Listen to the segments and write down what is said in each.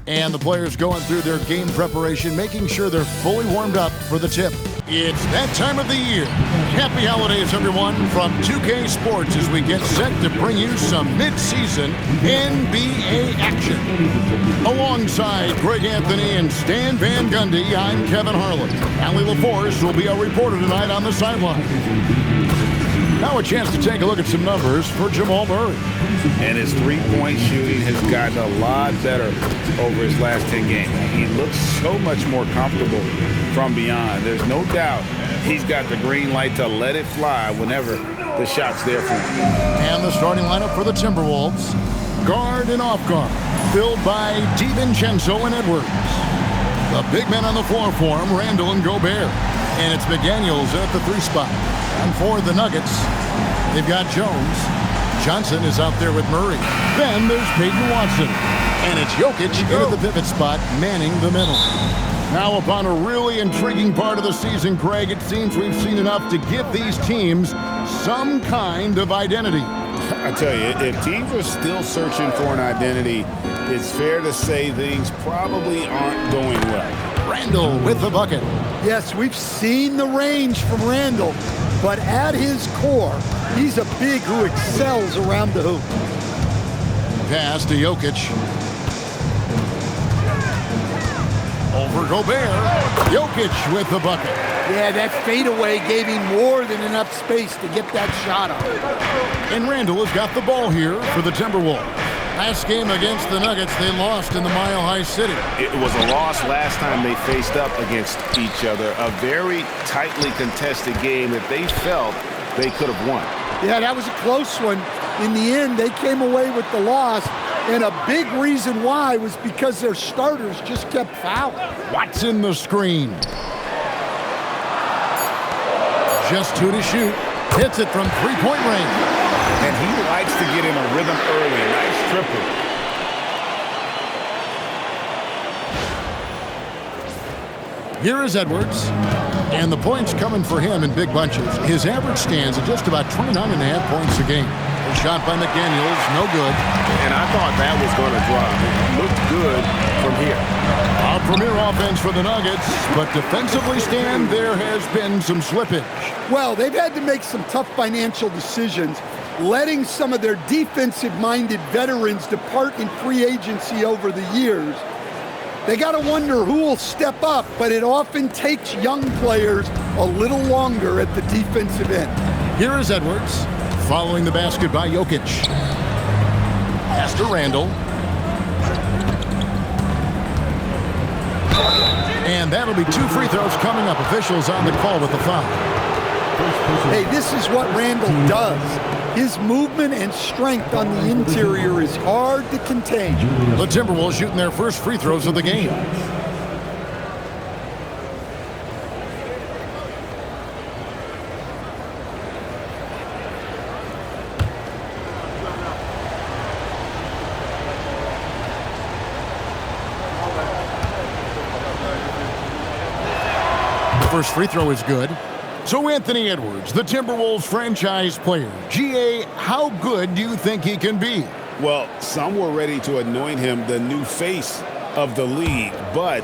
And the players going through their game preparation, making sure they're fully warmed up for the tip. It's that time of the year. Happy holidays, everyone, from 2K Sports as we get set to bring you some mid-season NBA action. Alongside Greg Anthony and Stan Van Gundy, I'm Kevin Harlan. Allie LaForce will be our reporter tonight on the sideline. Now a chance to take a look at some numbers for Jamal Murray. And his three-point shooting has gotten a lot better over his last 10 games. He looks so much more comfortable from beyond. There's no doubt he's got the green light to let it fly whenever the shot's there for him. And the starting lineup for the Timberwolves. Guard and off guard, filled by DiVincenzo and Edwards. The big men on the floor for him, Randall and Gobert. And it's McDaniels at the 3 spot. And for the Nuggets, they've got Jones. Johnson is out there with Murray. Then there's Peyton Watson. And it's Jokic in at the pivot spot, manning the middle. Now upon a really intriguing part of the season, Craig, it seems we've seen enough to give these teams some kind of identity. I tell you, if teams are still searching for an identity, it's fair to say things probably aren't going well. Randall with the bucket. Yes, we've seen the range from Randall, but at his core, he's a big who excels around the hoop. Pass to Jokic. Over Gobert. Jokic with the bucket. Yeah, that fadeaway gave him more than enough space to get that shot up. And Randall has got the ball here for the Timberwolves. Last game against the Nuggets, they lost in the Mile High City. It was a loss last time they faced up against each other. A very tightly contested game that they felt they could have won. Yeah, that was a close one. In the end, they came away with the loss, and a big reason why was because their starters just kept fouling. Watson the screen. Just 2 to shoot. Hits it from three-point range. And he likes to get in a rhythm early. Nice triple. Here is Edwards. And the points coming for him in big bunches. His average stands at just about 29.5 points a game. A shot by McDaniels, no good. And I thought that was going to drop. It looked good from here. A premier offense for the Nuggets, but defensively, Stan, there has been some slippage. Well, they've had to make some tough financial decisions, letting some of their defensive-minded veterans depart in free agency over the years. They got to wonder who will step up, but it often takes young players a little longer at the defensive end. Here is Edwards, following the basket by Jokic. Pass to Randall. And that'll be 2 free throws coming up. Officials on the call with the foul. Hey, this is what Randall does. His movement and strength on the interior is hard to contain. The Timberwolves shooting their first free throws of the game. The first free throw is good. So Anthony Edwards, the Timberwolves franchise player. GA, how good do you think he can be? Well, some were ready to anoint him the new face of the league. But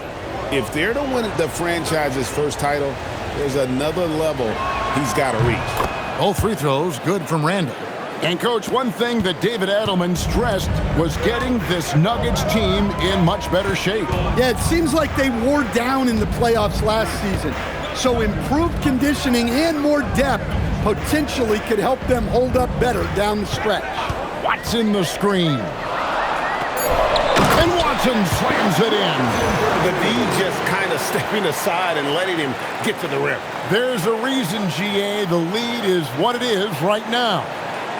if they're to win the franchise's first title, there's another level he's got to reach. Both free throws good from Randall. And, Coach, one thing that David Adelman stressed was getting this Nuggets team in much better shape. Yeah, it seems like they wore down in the playoffs last season. So improved conditioning and more depth potentially could help them hold up better down the stretch. Watson the screen. And Watson slams it in. The D just kind of stepping aside and letting him get to the rim. There's a reason, GA, the lead is what it is right now.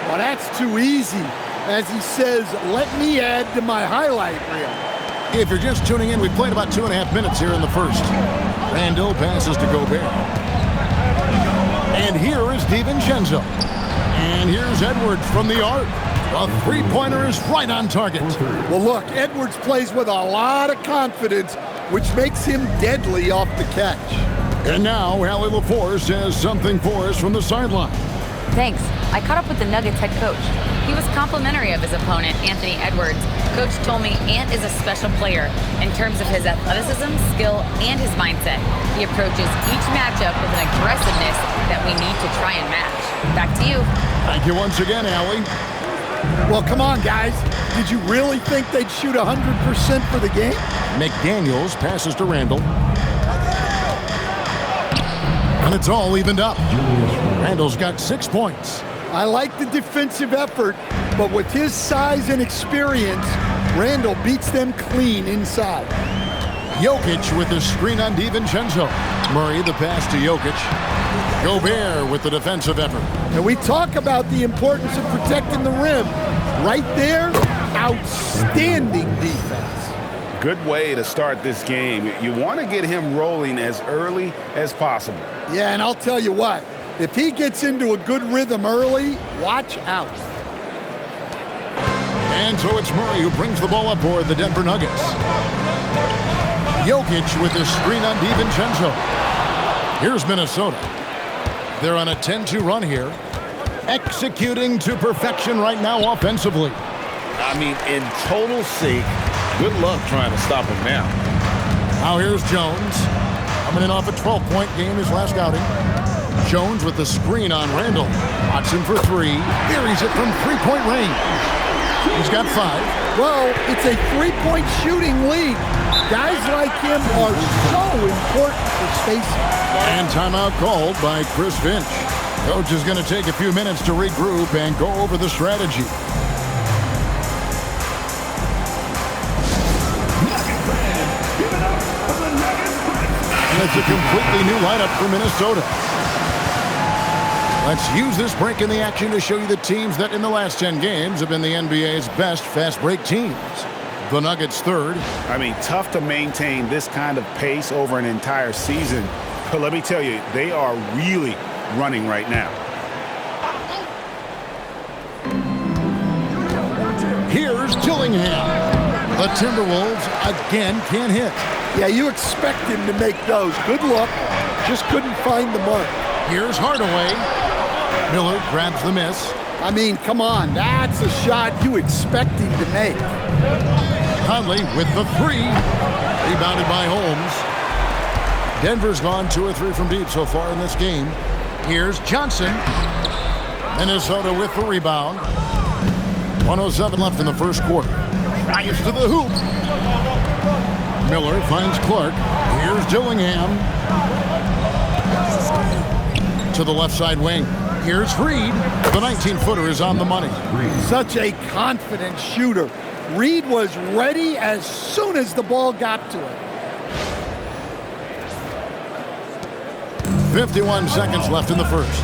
Well, that's too easy. As he says, let me add to my highlight reel. If you're just tuning in, we played about 2.5 minutes here in the first. Randall passes to Gobert. And here is DiVincenzo. And here's Edwards from the arc. The three-pointer is right on target. Well, look, Edwards plays with a lot of confidence, which makes him deadly off the catch. And now, Allie LaForce has something for us from the sideline. Thanks. I caught up with the Nuggets head coach. He was complimentary of his opponent, Anthony Edwards. Coach told me Ant is a special player in terms of his athleticism, skill, and his mindset. He approaches each matchup with an aggressiveness that we need to try and match. Back to you. Thank you once again, Allie. Well, come on, guys. Did you really think they'd shoot 100% for the game? McDaniels passes to Randall. And it's all evened up. Randall's got 6 points. I like the defensive effort, but with his size and experience, Randall beats them clean inside. Jokic with the screen on DiVincenzo. Murray the pass to Jokic. Gobert with the defensive effort. And we talk about the importance of protecting the rim. Right there, outstanding defense. Good way to start this game. You want to get him rolling as early as possible. Yeah, and I'll tell you what, if he gets into a good rhythm early, watch out. And so it's Murray who brings the ball up for the Denver Nuggets. Jokic with the screen on DiVincenzo. Here's Minnesota. They're on a 10-2 run here. Executing to perfection right now offensively. I mean, in total sync. Good luck trying to stop him now. Now here's Jones. Coming in off a 12-point game his last outing. Jones with the screen on Randall. Watson for three. Buries it from three-point range. He's got 5. Well, it's a three-point shooting league. Guys like him are so important for spacing. And timeout called by Chris Finch. Coach is going to take a few minutes to regroup and go over the strategy. And it's a completely new lineup for Minnesota. Let's use this break in the action to show you the teams that in the last 10 games have been the NBA's best fast break teams. The Nuggets third. I mean, tough to maintain this kind of pace over an entire season. But let me tell you, they are really running right now. Here's Dillingham. The Timberwolves again can't hit. Yeah, you expect him to make those. Good luck. Just couldn't find the mark. Here's Hardaway. Miller grabs the miss. I mean, come on. That's a shot you expect him to make. Conley with the 3. Rebounded by Holmes. Denver's gone 2 or 3 from deep so far in this game. Here's Johnson. Minnesota with the rebound. 1:07 left in the first quarter. Drives to the hoop. Miller finds Clark. Here's Dillingham. To the left side wing. Here's Reed. The 19-footer is on the money. Such a confident shooter. Reed was ready as soon as the ball got to him. 51 seconds left in the first.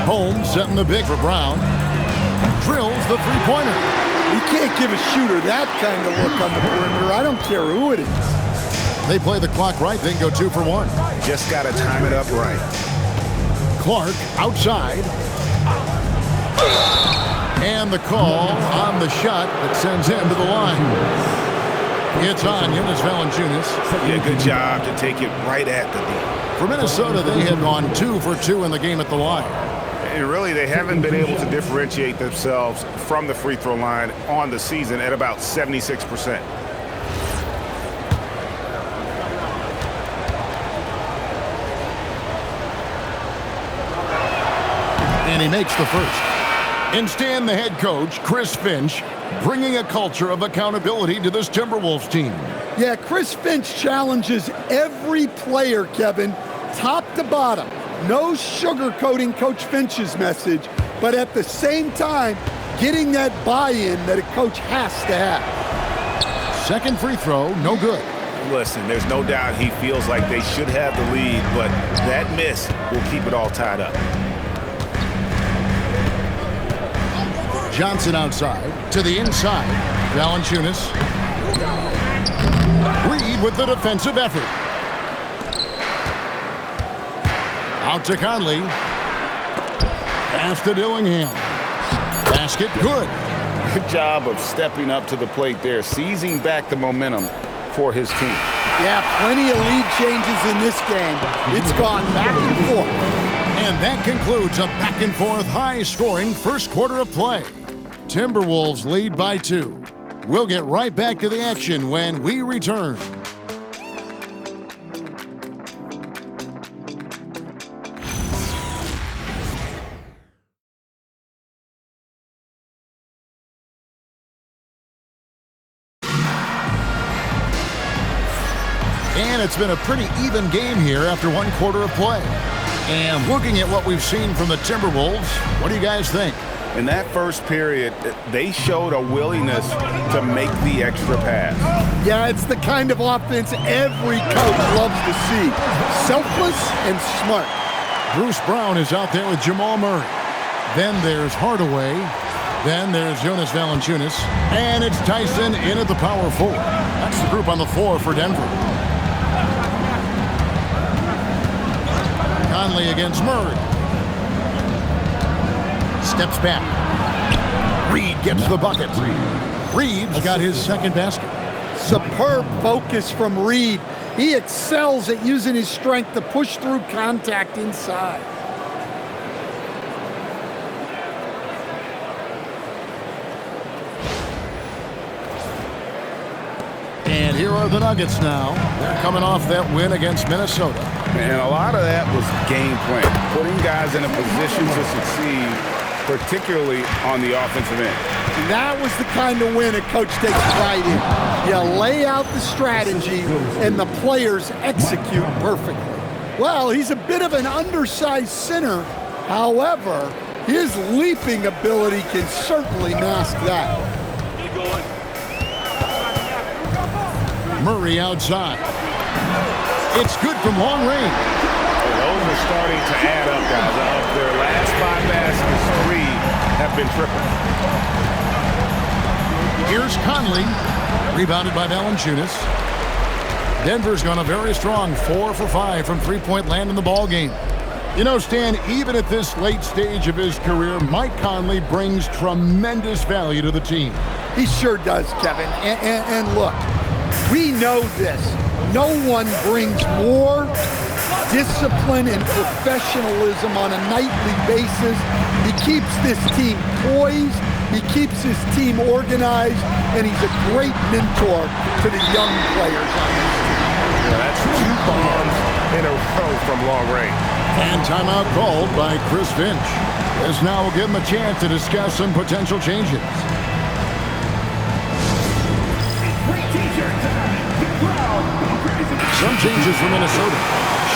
Holmes setting the big for Brown. Drills the three-pointer. You can't give a shooter that kind of look on the perimeter. I don't care who it is. They play the clock right, then go 2 for 1. Just got to time it up right. Clark outside. And the call on the shot that sends him to the line. It's on Jonas Valanciunas. Yeah, good job to take it right at the D. For Minnesota, they have gone 2 for 2 in the game at the line. And really, they haven't been able to differentiate themselves from the free throw line on the season at about 76%. And he makes the first. In stand the head coach, Chris Finch, bringing a culture of accountability to this Timberwolves team. Yeah, Chris Finch challenges every player, Kevin, top to bottom. No sugarcoating Coach Finch's message, but at the same time, getting that buy-in that a coach has to have. Second free throw, no good. Listen, there's no doubt he feels like they should have the lead, but that miss will keep it all tied up. Johnson outside, to the inside. Valanciunas. Reed with the defensive effort. Out to Conley. Pass to Dillingham. Basket good. Good job of stepping up to the plate there, seizing back the momentum for his team. Yeah, plenty of lead changes in this game. It's gone back and forth. And that concludes a back-and-forth, high-scoring first quarter of play. Timberwolves lead by 2. We'll get right back to the action when we return. And it's been a pretty even game here after one quarter of play. And looking at what we've seen from the Timberwolves, what do you guys think? In that first period, they showed a willingness to make the extra pass. Yeah, it's the kind of offense every coach loves to see. Selfless and smart. Bruce Brown is out there with Jamal Murray. Then there's Hardaway. Then there's Jonas Valanciunas. And it's Tyson in at the power forward. That's the group on the floor for Denver. Conley against Murray. Steps back. Reed gets the bucket. Reed's got his second basket. Superb focus from Reed. He excels at using his strength to push through contact inside. And here are the Nuggets now. They're coming off that win against Minnesota. And a lot of that was game plan, putting guys in a position to succeed, particularly on the offensive end. That was the kind of win a coach takes pride in. You lay out the strategy, and the players execute perfectly. Well, he's a bit of an undersized center. However, his leaping ability can certainly mask that. Murray outside. It's good from long range. Those are starting to add up, guys. Of their last 5 baskets, 3 have been triple. Here's Conley, rebounded by Valanciunas. Denver's gone a very strong 4 for 5 from three-point land in the ball game. You know, Stan, even at this late stage of his career, Mike Conley brings tremendous value to the team. He sure does, Kevin. And look, we know this. No one brings more discipline and professionalism on a nightly basis. He keeps this team poised. He keeps his team organized, and he's a great mentor to the young players on this team. Yeah, that's 2 bombs in a row from long range. And timeout called by Chris Finch. This now will give him a chance to discuss some potential changes. Some changes for Minnesota.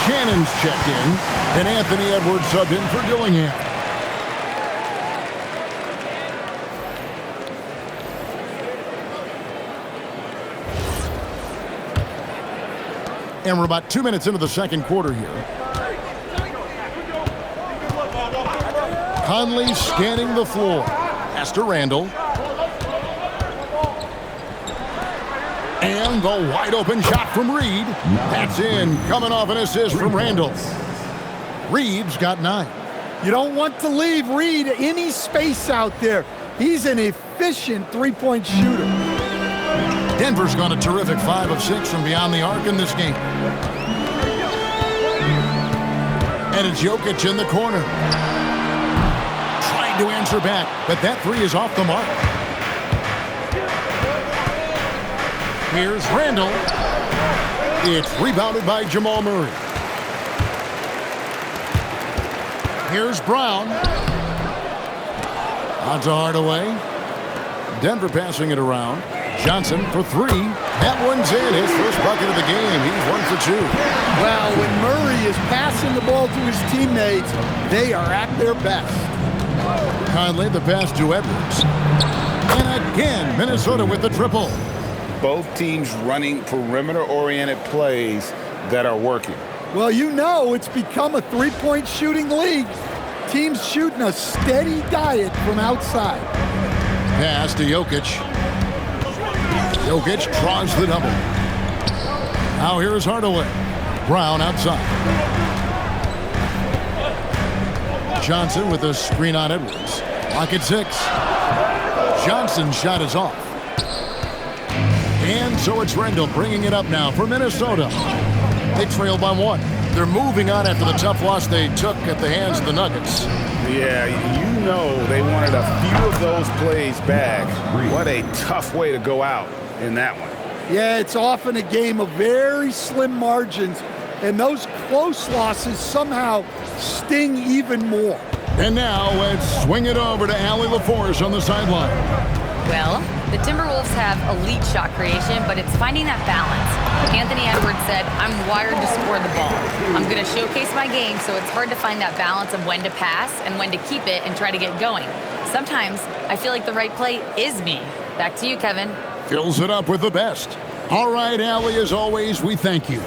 Shannon's checked in, and Anthony Edwards subbed in for Dillingham. And we're about 2 minutes into the second quarter here. Conley scanning the floor. Pass to Randall. And the wide open shot from Reed. That's in, coming off an assist from Randall. Reed's got 9. You don't want to leave Reed any space out there. He's an efficient three-point shooter. Denver's gone a terrific 5 of 6 from beyond the arc in this game. And it's Jokic in the corner. Trying to answer back, but that 3 is off the mark. Here's Randall. It's rebounded by Jamal Murray. Here's Brown. On to Hardaway. Denver passing it around. Johnson for 3. That one's in. His first bucket of the game. He's 1 for 2. Well, when Murray is passing the ball to his teammates, they are at their best. Conley, the pass to Edwards. And again, Minnesota with the triple. Both teams running perimeter-oriented plays that are working. Well, you know it's become a three-point shooting league. Teams shooting a steady diet from outside. Pass to Jokic. Jokic draws the double. Now here's Hardaway. Brown outside. Johnson with a screen on Edwards. Lock at 6. Johnson's shot is off. And so it's Randall bringing it up now for Minnesota. They trail by 1. They're moving on after the tough loss they took at the hands of the Nuggets. Yeah, you know they wanted a few of those plays back. What a tough way to go out in that one. Yeah, it's often a game of very slim margins, and those close losses somehow sting even more. And now let's swing it over to Allie LaForce on the sideline. Well, the Timberwolves have elite shot creation, but it's finding that balance. Anthony Edwards said, I'm wired to score the ball. I'm going to showcase my game, so it's hard to find that balance of when to pass and when to keep it and try to get going. Sometimes I feel like the right play is me. Back to you, Kevin. Fills it up with the best. All right, Allie, as always, we thank you.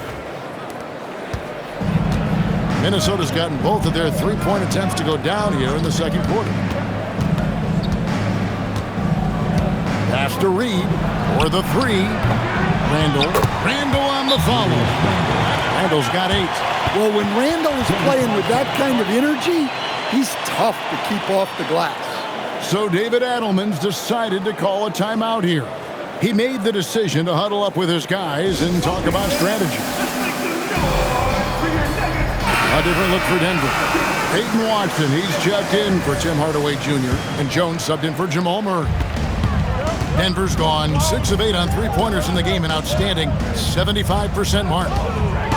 Minnesota's gotten both of their three-point attempts to go down here in the second quarter. Pass to Reed for the 3. Randall on the follow. Randall's got 8. Well, when Randall is playing with that kind of energy, he's tough to keep off the glass. So David Adelman's decided to call a timeout here. He made the decision to huddle up with his guys and talk about strategy. A different look for Denver. Peyton Watson, he's checked in for Tim Hardaway Jr. And Jones subbed in for Jamal Murray. Denver's gone 6 of 8 on three-pointers in the game, an outstanding 75% mark.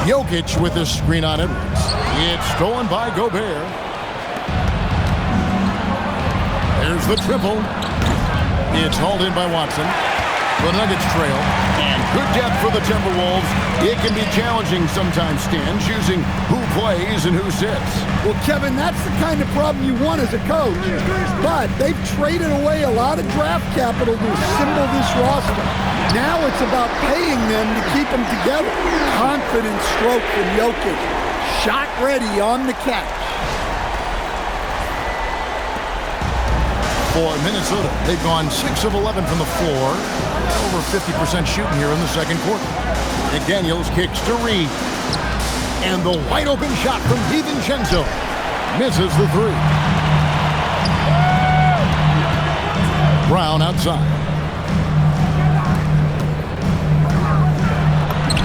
Jokic with the screen on Edwards. It's stolen by Gobert. There's the triple. It's hauled in by Watson. The Nuggets trail. And good depth for the Timberwolves. It can be challenging sometimes, Stan, choosing who plays and who sits. Well, Kevin, that's the kind of problem you want as a coach. But they've traded away a lot of draft capital to assemble this roster. Now it's about paying them to keep them together. Confident stroke from Jokic. Shot ready on the catch. For Minnesota, they've gone 6 of 11 from the floor. Over 50% shooting here in the second quarter. McDaniels kicks to Reed. And the wide open shot from DiVincenzo. Misses the 3. Brown outside.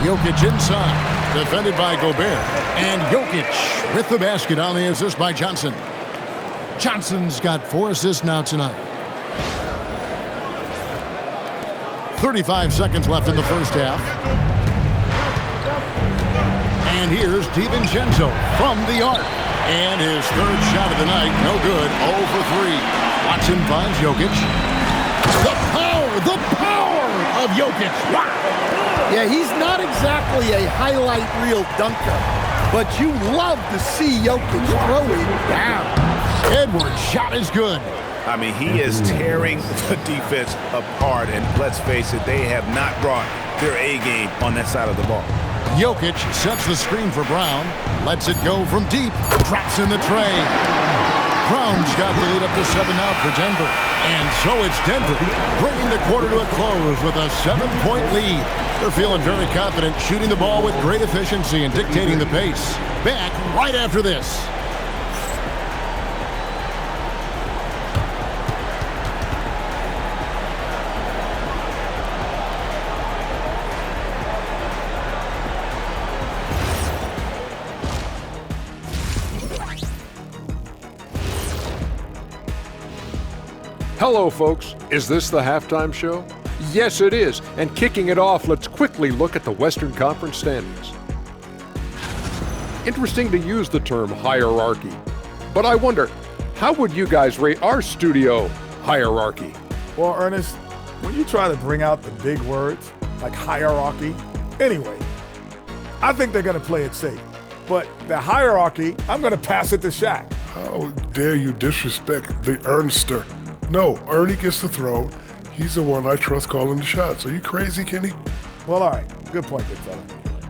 Jokic inside. Defended by Gobert. And Jokic with the basket on the assist by Johnson. Johnson's got 4 assists now tonight. 35 seconds left in the first half. And here's DiVincenzo from the arc. And his third shot of the night, no good, 0 for 3. Watson finds Jokic. The power of Jokic. Wow. Yeah, he's not exactly a highlight reel dunker, but you love to see Jokic throw it down. Edwards' shot is good. I mean, he is tearing the defense apart, and let's face it, they have not brought their A game on that side of the ball. Jokic sets the screen for Brown, lets it go from deep, drops in the tray. Brown's got the lead up to 7 now for Denver. And so it's Denver bringing the quarter to a close with a 7-point lead. They're feeling very confident, shooting the ball with great efficiency and dictating the pace. Back right after this. Hello, folks. Is this the halftime show? Yes, it is. And kicking it off, let's quickly look at the Western Conference standings. Interesting to use the term hierarchy, but I wonder, how would you guys rate our studio hierarchy? Well, Ernest, when you try to bring out the big words like hierarchy, anyway, I think they're going to play it safe. But the hierarchy, I'm going to pass it to Shaq. How dare you disrespect the Ernster? No, Ernie gets the throw. He's the one I trust calling the shots. Are you crazy, Kenny? Well, all right. Good point, good fella.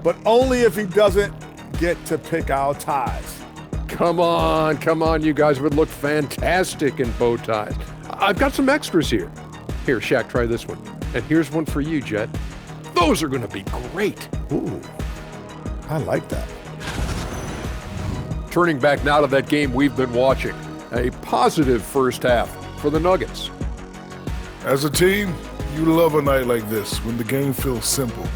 But only if he doesn't get to pick our ties. Come on, you guys would look fantastic in bow ties. I've got some extras here. Here, Shaq, try this one. And here's one for you, Jet. Those are going to be great. Ooh, I like that. Turning back now to that game we've been watching. A positive first half for the Nuggets. As a team, you love a night like this when the game feels simple.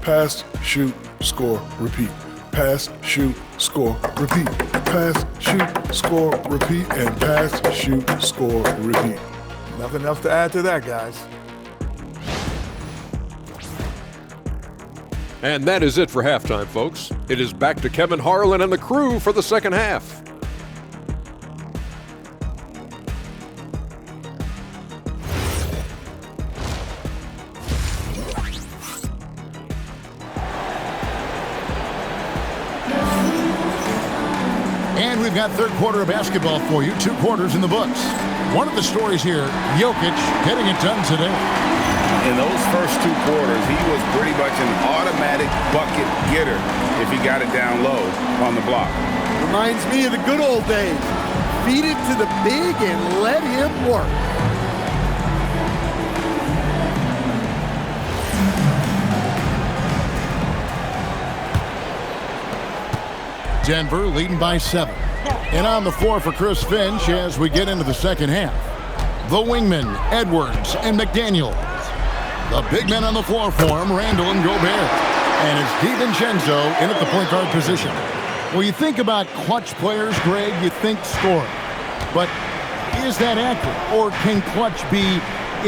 Pass, shoot, score, repeat. Pass, shoot, score, repeat. Pass, shoot, score, repeat. And pass, shoot, score, repeat. Nothing else to add to that, guys. And that is it for halftime, folks. It is back to Kevin Harlan and the crew for the second half. And we've got third quarter of basketball for you, 2 quarters in the books. One of the stories here, Jokic getting it done today. In those first 2 quarters, he was pretty much an automatic bucket getter if he got it down low on the block. Reminds me of the good old days. Feed it to the big and let him work. Denver leading by 7. And on the floor for Chris Finch as we get into the second half. The wingmen, Edwards and McDaniels. The big men on the floor for him, Randall and Gobert. And it's DiVincenzo in at the point guard position. Well, you think about clutch players, Greg, you think scoring. But is that accurate? Or can clutch be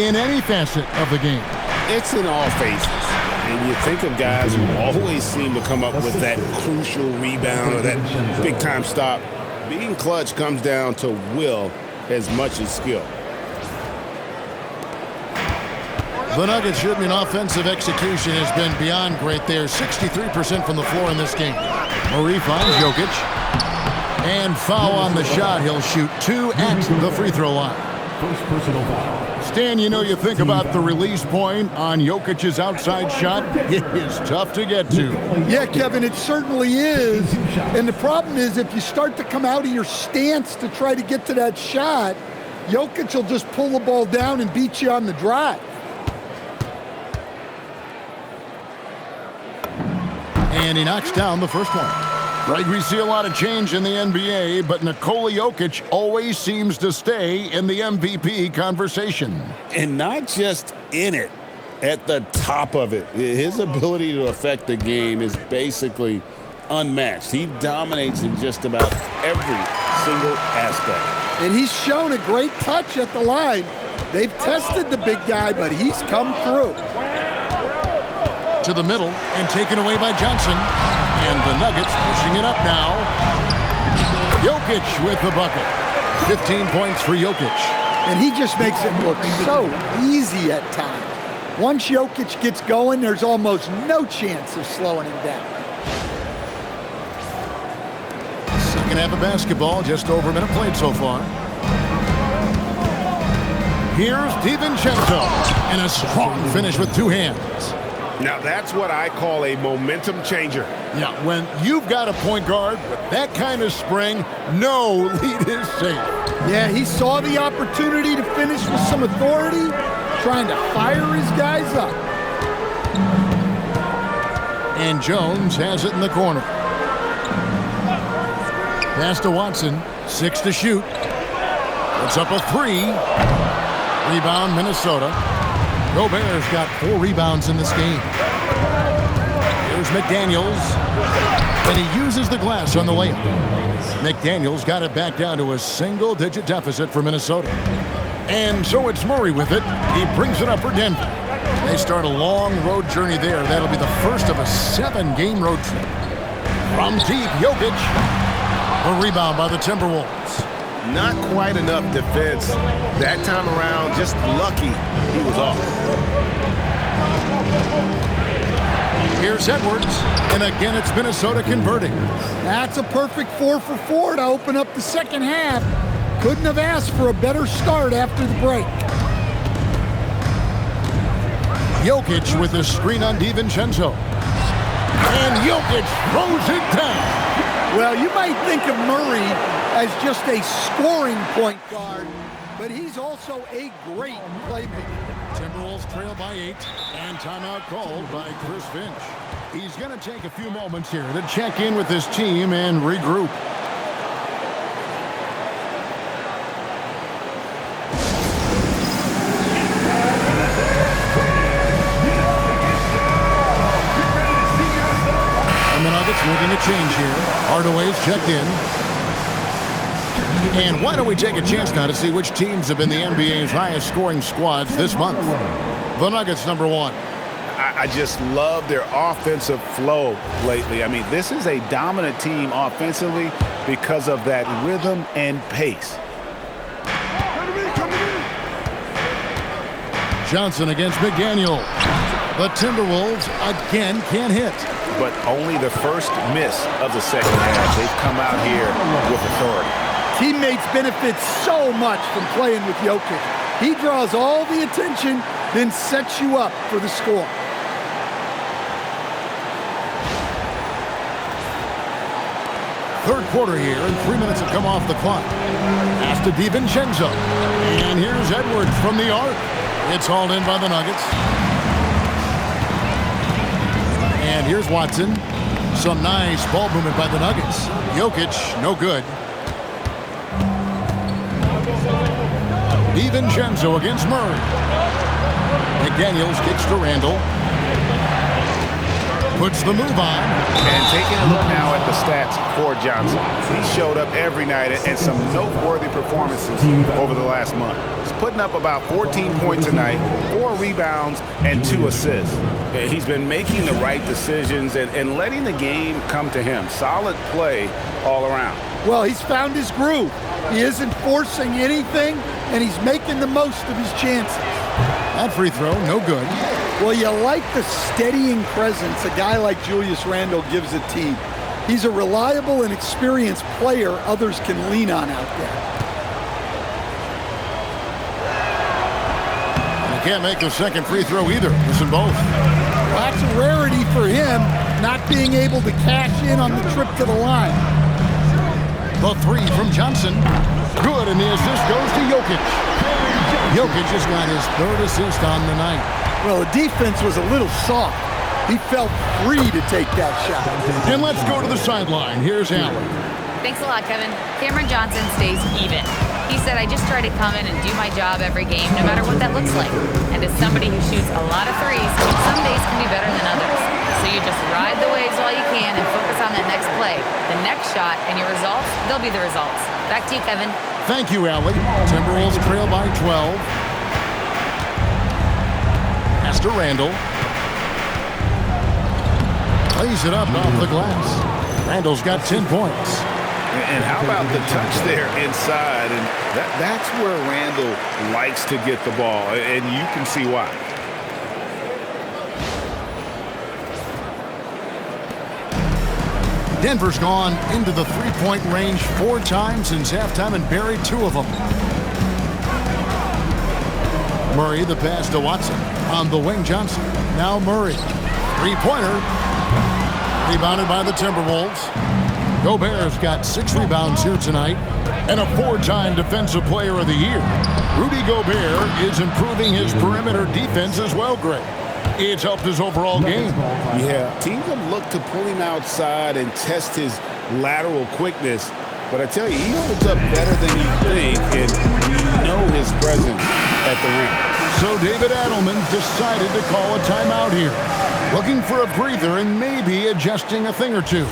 in any facet of the game? It's in all phases. And you think of guys who always seem to come up with that crucial rebound or that big-time stop. Being clutch comes down to will as much as skill. The Nuggets shooting in offensive execution has been beyond great there. 63% from the floor in this game. Murray finds Jokic. And foul on the shot. He'll shoot 2 at the free throw line. First personal foul. Stan, you know, you think about the release point on Jokic's outside shot. It is tough to get to. Yeah, Kevin, it certainly is. And the problem is if you start to come out of your stance to try to get to that shot, Jokic will just pull the ball down and beat you on the drive. And he knocks down the first one. Greg, we see a lot of change in the NBA, but Nikola Jokic always seems to stay in the MVP conversation. And not just in it, at the top of it. His ability to affect the game is basically unmatched. He dominates in just about every single aspect. And he's shown a great touch at the line. They've tested the big guy, but he's come through. To the middle and taken away by Johnson. And the Nuggets pushing it up now. Jokic with the bucket. 15 points for Jokic. And he just makes it look so easy at times. Once Jokic gets going, there's almost no chance of slowing him down. Second half of basketball, just over a minute played so far. Here's DiVincenzo. And a strong finish with 2 hands. Now that's what I call a momentum changer. Yeah, when you've got a point guard with that kind of spring, no lead is safe. Yeah, he saw the opportunity to finish with some authority, trying to fire his guys up. And Jones has it in the corner. Pass to Watson, 6 to shoot. It's up a 3. Rebound, Minnesota. Gobert's got 4 rebounds in this game. Here's McDaniels. And he uses the glass on the layup. McDaniels got it back down to a single-digit deficit for Minnesota. And so it's Murray with it. He brings it up for Denver. They start a long road journey there. That'll be the first of a 7-game road trip. From deep, Jokic. A rebound by the Timberwolves. Not quite enough defense that time around. Just lucky he was off. Here's Edwards, and again it's Minnesota converting. That's a perfect 4 for 4 to open up the second half. Couldn't have asked for a better start after the break. Jokic with a screen on DiVincenzo. And Jokic throws it down. Well, you might think of Murray as just a scoring point guard, but he's also a great playmaker. Timberwolves trail by 8, and timeout called by Chris Finch. He's going to take a few moments here to check in with his team and regroup. making a change here. Hardaway's checked in. And why don't we take a chance now to see which teams have been the NBA's highest scoring squads this month. The Nuggets, number 1. I just love their offensive flow lately. I mean, this is a dominant team offensively because of that rhythm and pace. Johnson against McDaniel. The Timberwolves again can't hit. But only the first miss of the second half. They've come out here with authority. Teammates benefit so much from playing with Jokic. He draws all the attention, then sets you up for the score. Third quarter here, and 3 minutes have come off the clock. Pass to DiVincenzo. And here's Edwards from the arc. It's hauled in by the Nuggets. And here's Watson. Some nice ball movement by the Nuggets. Jokic, no good. DiVincenzo against Murray. McDaniels kicks to Randall. Puts the move on. And taking a look now at the stats for Johnson. He showed up every night and some noteworthy performances over the last month. He's putting up about 14 points a night, 4 rebounds, and 2 assists. He's been making the right decisions and letting the game come to him. Solid play all around. Well, he's found his groove. He isn't forcing anything, and he's making the most of his chances. That free throw, no good. Well, you like the steadying presence a guy like Julius Randle gives a team. He's a reliable and experienced player others can lean on out there. And he can't make the second free throw either. Missing both. That's a rarity for him, not being able to cash in on the trip to the line. The 3 from Johnson. Good, and the assist goes to Jokic. Jokic just got his 3rd assist on the night. Well, the defense was a little soft. He felt free to take that shot. And let's go to the sideline. Here's Allen. Thanks a lot, Kevin. Cameron Johnson stays even. He said, I just try to come in and do my job every game, no matter what that looks like. And as somebody who shoots a lot of threes, some days can be better than others. So you just ride the waves while you can and focus on that next play. The next shot and your results, they'll be the results. Back to you, Kevin. Thank you, Allie. Timberwolves trail by 12. Pass to Randall. Plays it up off the glass. Randall's got 10 points. And how about the touch there inside? And that's where Randall likes to get the ball, and you can see why. Denver's gone into the three-point range 4 times since halftime and buried 2 of them. Murray, the pass to Watson. On the wing, Johnson. Now Murray. Three-pointer. Rebounded by the Timberwolves. Gobert's got 6 rebounds here tonight and a 4-time Defensive Player of the Year. Rudy Gobert is improving his perimeter defense as well, Greg. It's helped his overall game. Yeah, teams have looked to pull him outside and test his lateral quickness. But I tell you, he holds up better than you think, and you know his presence at the ring. So David Adelman decided to call a timeout here, looking for a breather and maybe adjusting a thing or two.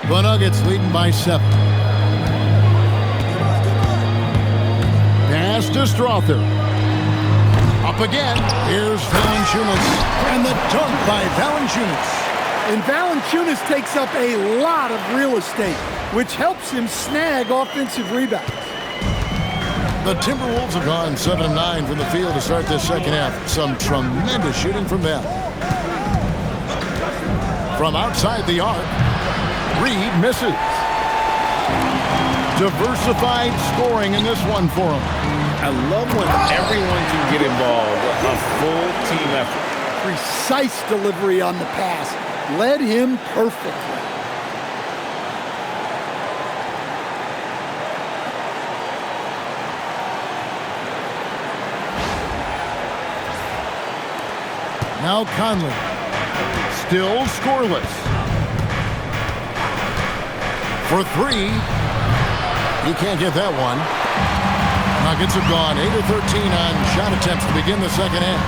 The Nuggets leading by 7. Pass to Strother. Up again. Here's Valanciunas. And the dunk by Valanciunas. And Valanciunas takes up a lot of real estate, which helps him snag offensive rebounds. The Timberwolves have gone 7 of 9 from the field to start this second half. Some tremendous shooting from them. From outside the arc, Reed misses. Diversified scoring in this one for him. I love when everyone can get involved. A full team effort. Precise delivery on the pass. Led him perfectly. Now Conley. Still scoreless. For 3. He can't get that one. Nuggets have gone 8 of 13 on shot attempts to begin the second half.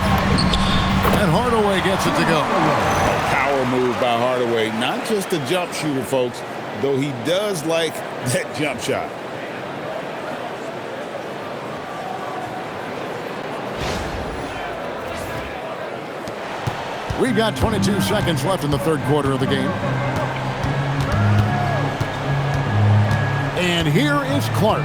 And Hardaway gets it to go. Power move by Hardaway. Not just a jump shooter, folks, though he does like that jump shot. We've got 22 seconds left in the third quarter of the game. And here is Clark.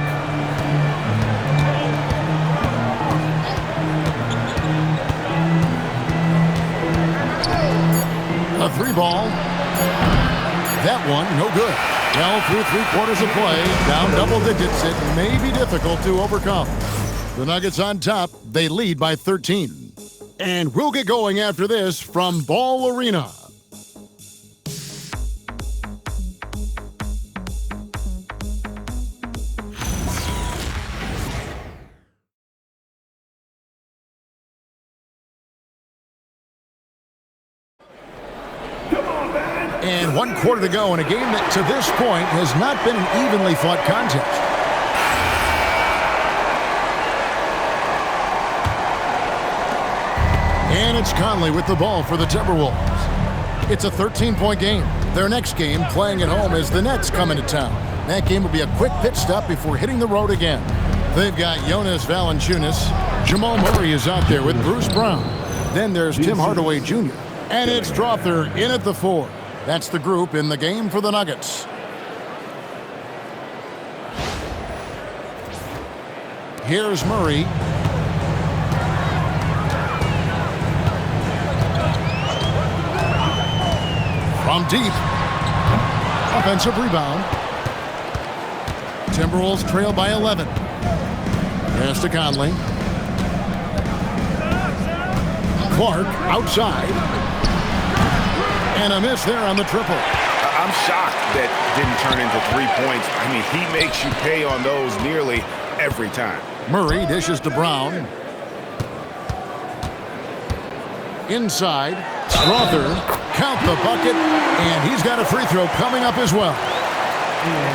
A three ball. That one, no good. Well, through three-quarters of play, down double digits, it may be difficult to overcome. The Nuggets on top, they lead by 13. And we'll get going after this from Ball Arena. And 1 quarter to go in a game that to this point has not been an evenly fought contest. And it's Conley with the ball for the Timberwolves. It's a 13-point game. Their next game, playing at home, is the Nets coming to town. That game will be a quick pit stop before hitting the road again. They've got Jonas Valanciunas. Jamal Murray is out there with Bruce Brown. Then there's Tim Hardaway Jr. And it's Strother in at the 4. That's the group in the game for the Nuggets. Here's Murray. From deep. Offensive rebound. Timberwolves trail by 11. Pass to Conley. Clark outside. And a miss there on the triple. I'm shocked that didn't turn into 3 points. I mean, he makes you pay on those nearly every time. Murray dishes to Brown. Inside. Strother. Count the bucket. And he's got a free throw coming up as well.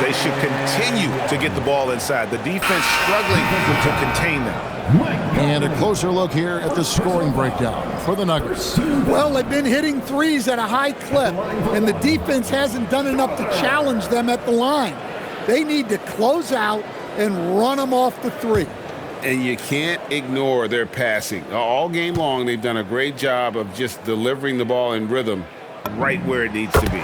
They should continue to get the ball inside. The defense struggling to contain them. And a closer look here at the scoring breakdown for the Nuggets. Well, they've been hitting threes at a high clip, and the defense hasn't done enough to challenge them at the line. They need to close out and run them off the three. And you can't ignore their passing. All game long, they've done a great job of just delivering the ball in rhythm right where it needs to be.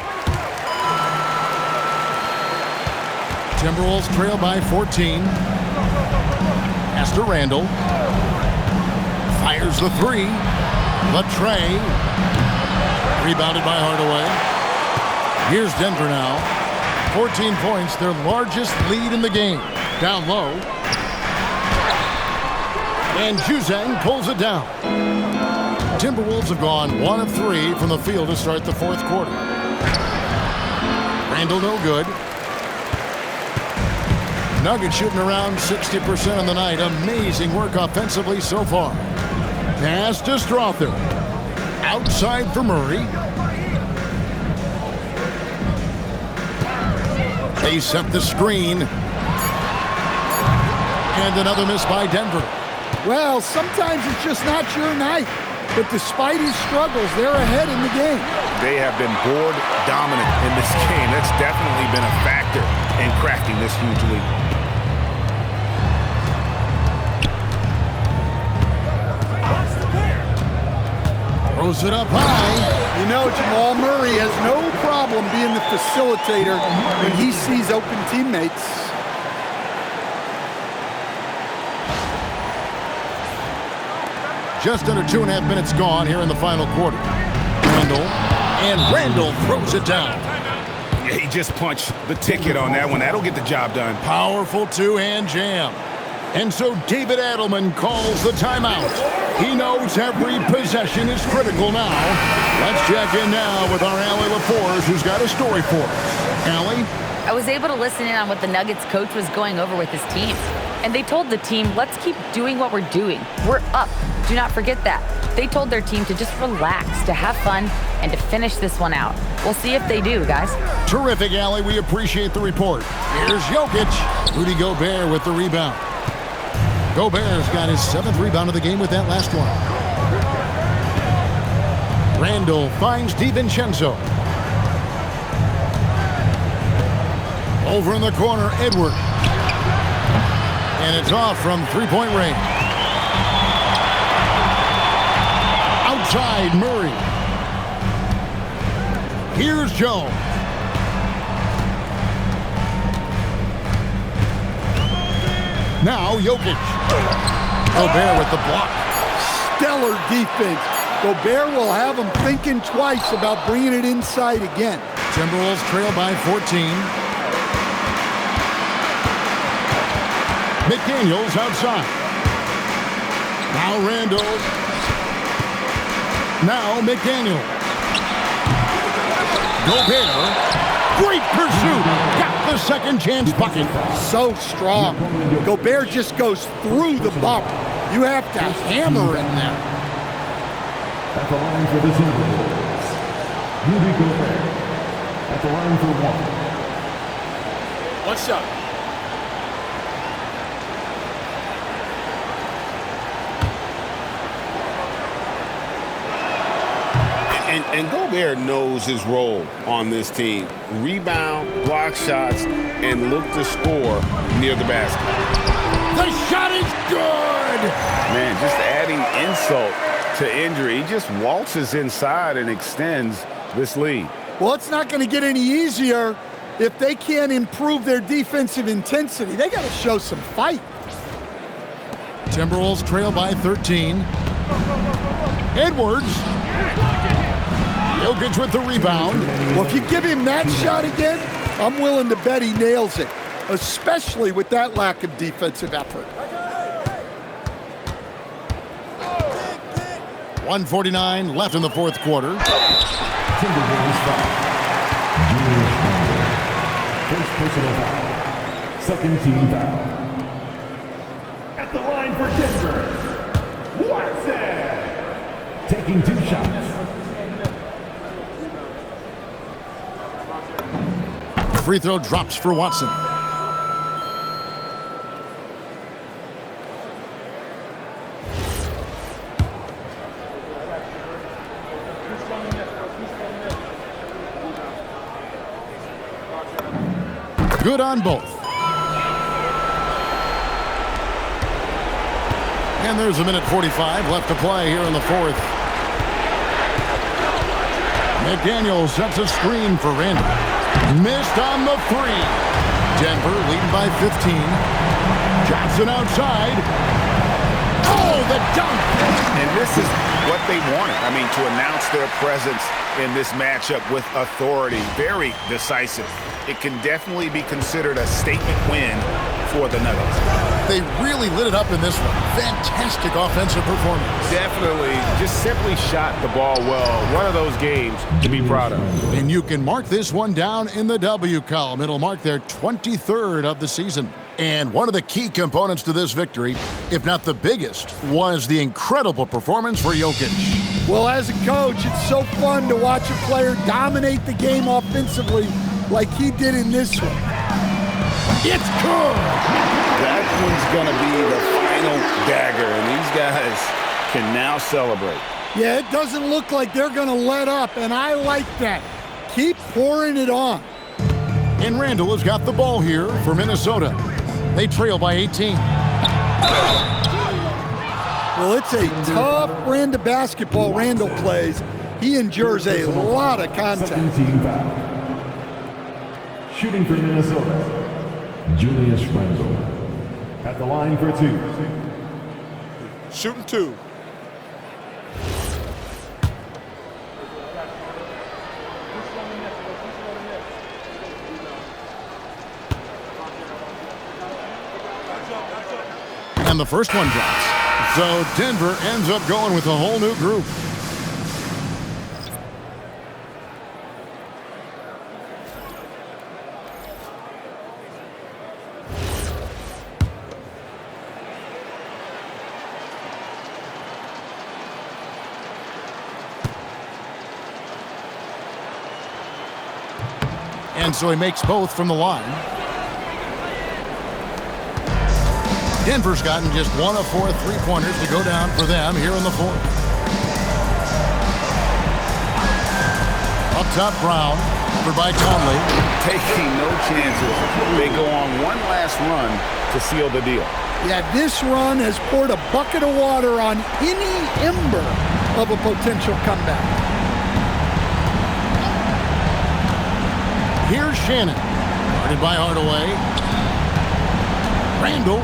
Timberwolves trail by 14. Pass to Randall. Fires the three. The tray. Rebounded by Hardaway. Here's Denver now. 14 points, their largest lead in the game. Down low. And Juzang pulls it down. Timberwolves have gone 1 of 3 from the field to start the fourth quarter. Randall no good. Nuggets shooting around 60% on the night. Amazing work offensively so far. Pass to Strother. Outside for Murray. They set the screen. And another miss by Denver. Well, sometimes it's just not your night. But despite his struggles, they're ahead in the game. They have been board dominant in this game. That's definitely been a factor in cracking this huge lead. Throws it up high. You know, Jamal Murray has no problem being the facilitator when he sees open teammates. Just under 2.5 minutes gone here in the final quarter. Randall throws it down. Yeah, he just punched the ticket on that one. That'll get the job done. Powerful two-hand jam. And so David Adelman calls the timeout. He knows every possession is critical now. Let's check in now with our Allie LaForge, who's got a story for us. Allie? I was able to listen in on what the Nuggets coach was going over with his team. And they told the team, let's keep doing what we're doing. We're up. Do not forget that. They told their team to just relax, to have fun, and to finish this one out. We'll see if they do, guys. Terrific, Allie. We appreciate the report. Here's Jokic. Rudy Gobert with the rebound. Gobert's got his 7th rebound of the game with that last one. Randall finds DiVincenzo. Over in the corner, Edwards. And it's off from three-point range. Outside, Murray. Here's Jones. Now Jokic. Gobert with the block. Stellar defense. Gobert will have them thinking twice about bringing it inside again. Timberwolves trail by 14. McDaniels outside. Now Randall. Now McDaniels. Gobert. Great pursuit. Got the second chance bucket. So strong. Gobert just goes through the bump. You have to hammer in there. At the line for the Timberwolves, Rudy Gobert. At the line for one. What's up? And Gobert knows his role on this team. Rebound, block shots, and look to score near the basket. The shot is good. Man, just adding insult to injury. He just waltzes inside and extends this lead. Well, it's not going to get any easier if they can't improve their defensive intensity. They got to show some fight. Timberwolves trail by 13. Edwards. Jokic with the rebound. Well, if you give him that shot again, I'm willing to bet he nails it, especially with that lack of defensive effort. 1:49 left in the fourth quarter. Timberwolves foul. Julius Randle. First personal foul. Second team foul. At the line for Denver, Watson. Taking two shots. Free throw drops for Watson. Good on both. And there's a minute 45 left to play here in the fourth. McDaniels sets a screen for Randall. Missed on the three. Denver leading by 15. Johnson outside. Oh, the dunk! And this is what they wanted. I mean, to announce their presence in this matchup with authority. Very decisive. It can definitely be considered a statement win for the Nuggets. They really lit it up in this one. Fantastic offensive performance. Definitely just simply shot the ball well. One of those games to be proud of. And you can mark this one down in the W column. It'll mark their 23rd of the season. And one of the key components to this victory, if not the biggest, was the incredible performance for Jokic. Well, as a coach, it's so fun to watch a player dominate the game offensively like he did in this one. It's good! That one's going to be the final dagger, and these guys can now celebrate. Yeah, it doesn't look like they're going to let up, and I like that. Keep pouring it on. And Randall has got the ball here for Minnesota. They trail by 18. Well, it's a tough brand of basketball Randall plays. He endures a lot of contact. Second team foul. Shooting for Minnesota, Julius Randle. At the line for two. Shooting two. And the first one drops. So Denver ends up going with a whole new group. And so he makes both from the line. Denver's gotten just one of 4 3-pointers to go down for them here in the fourth. Picked up Brown for by Conley. Taking no chances. They go on one last run to seal the deal. Yeah, this run has poured a bucket of water on any ember of a potential comeback. Here's Shannon. Guarded by Hardaway. Randall.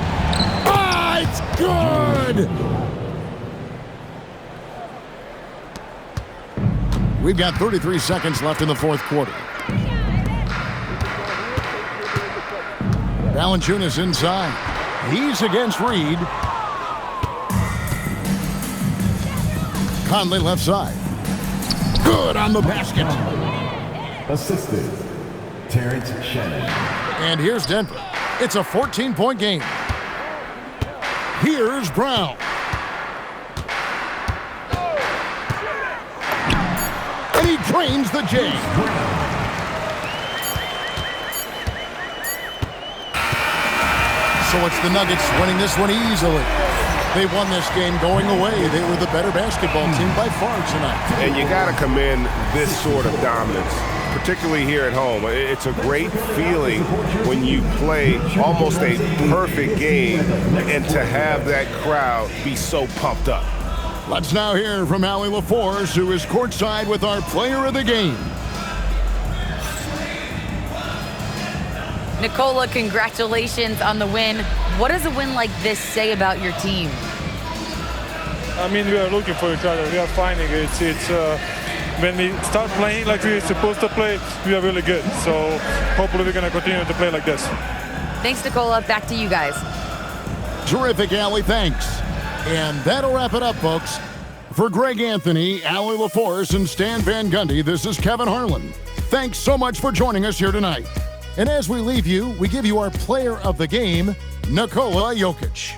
Ah, it's good! We've got 33 seconds left in the fourth quarter. Valanciunas inside. He's against Reed. Conley left side. Good on the basket. Assisted, Terrence Shannon. And here's Denver. It's a 14-point game. Here's Brown. And he drains the J. So it's the Nuggets winning this one easily. They won this game going away. They were the better basketball team by far tonight. And you got to commend this sort of dominance, particularly here at home. It's a great feeling when you play almost a perfect game and to have that crowd be so pumped up. Let's now hear from Allie LaForce, who is courtside with our player of the game. Nikola, congratulations on the win. What does a win like this say about your team? I mean, we are looking for each other. We are finding it. When we start playing like we're supposed to play, we are really good. So hopefully we're going to continue to play like this. Thanks, Nikola. Back to you guys. Terrific, Allie. Thanks. And that'll wrap it up, folks. For Greg Anthony, Allie LaForce, and Stan Van Gundy, this is Kevin Harlan. Thanks so much for joining us here tonight. And as we leave you, we give you our player of the game, Nikola Jokic.